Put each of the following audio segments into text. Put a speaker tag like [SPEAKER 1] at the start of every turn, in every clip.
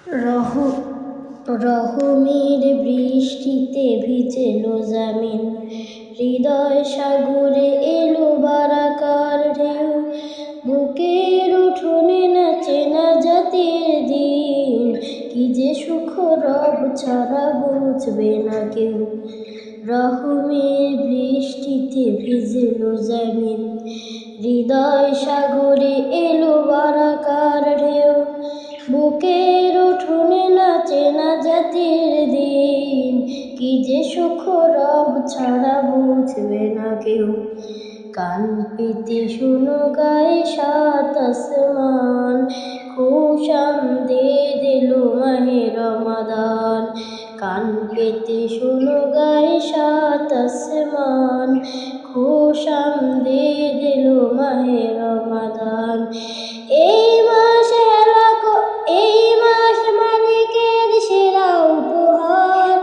[SPEAKER 1] রহ রহমের বৃষ্টিতে ভিজেলো জামিন, হৃদয় সাগরে এলো বারাকার ঢেউ, বুকের উঠোনে নাচে না জাতির দিন, কি যে সুখ রব ছাড়া বুঝবে না কেউ। রহমের বৃষ্টিতে ভিজেলো জামিন, হৃদয় সাগরে এলো বারাকার ঢেউ, বুকের উঠোনে নাচে না জাতির দিন, কি যে সুখ রব ছাড়া বুঝবে না কেউ। কান পেতে শোনো গায়ে সাত আসমান, খুশামদীদ এলো মাহে রমাদান। কান পেতে শোনো গায়ে সাত আসমান, খুশামদীদ এলো মাহে রমাদান। এই মাস মালিকের সেরা উপহার,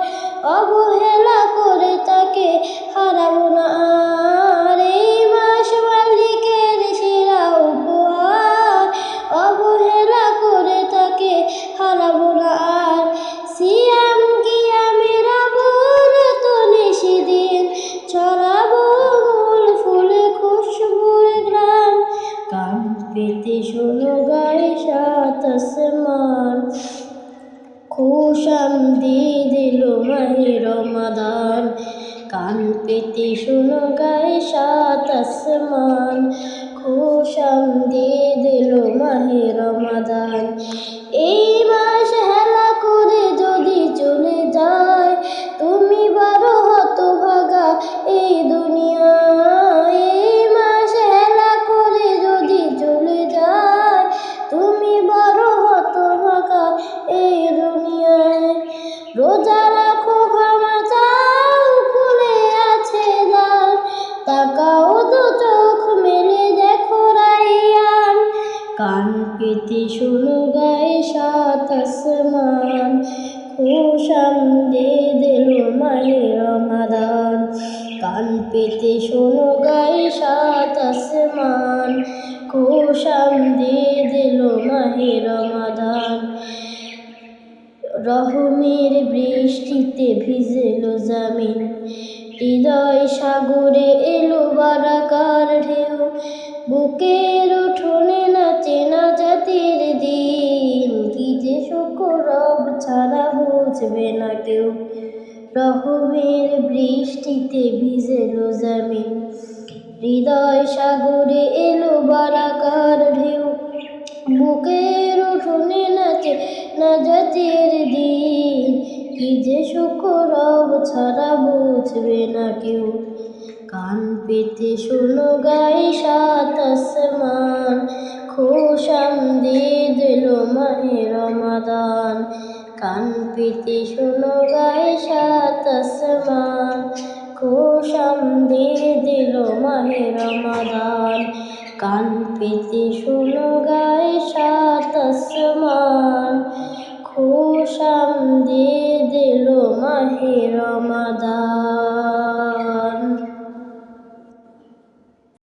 [SPEAKER 1] অবহেলা করে তাকে হারাবো না আর। এই মাস মালিকের সেরা উপহার, অবহেলা করে তাকে হারাবো না আর। সিয়াম কিয়ামের অবরত নিশিদিন, ছড়াবো মূল ফুলে খুশবুর ঘ্রাণ। কান পেতে শোনো গায়ে সাত আসমান, খুশামদীদ এলো মাহে রমাদান। কান পেতে শোনো গায়ে সাত আসমান, খুশামদীদ এলো মাহে রমাদান। এই মাস হেলা করে যদি চলে যায়, তুমি বড় হতভাগা এই দুনিয়ায়। এই মাস হেলা করে যদি চলে যায়, তুমি বড় হতভাগা এই দুনিয়ায়। রোজা রাখো ক্ষমা চাও, খুলে আছে দ্বার, তাকাও দু চোখ মেলে দেখো রাইয়ান। কান পেতে শোনো গায়ে সাত আসমান, খুশামদীদ এলো মাহে রমাদান। কান পেতে শোনো গায়ে সাত আসমান, খুশামদীদ এলো মাহে রমাদান। রহমের বৃষ্টিতে ভিজেলো জামিন, হৃদয় সাগরে এলো বারাকার ঢেউ, বুকের উঠোনে নাচে না জাতির দিন, কি যে সুখ রব ছাড়া বুঝবে না কেউ। রহমের বৃষ্টিতে ভিজেলো জামিন, হৃদয় সাগরে এলো বারাকার ঢেউ, বুকের উঠোনে নাচে না জাতির দিন, কি যে সুখ রব ছাড়া বুঝবে না কেউ। কান পেতে শোনো গায়ে সাত আসমান, খুশামদীদ এলো মাহে রমাদান। কান পেতে শোনো গায়ে সাত আসমান, খুশামদীদ এলো মাহে রমাদান। কান পেতে শোনো গায়ে সাত আসমান।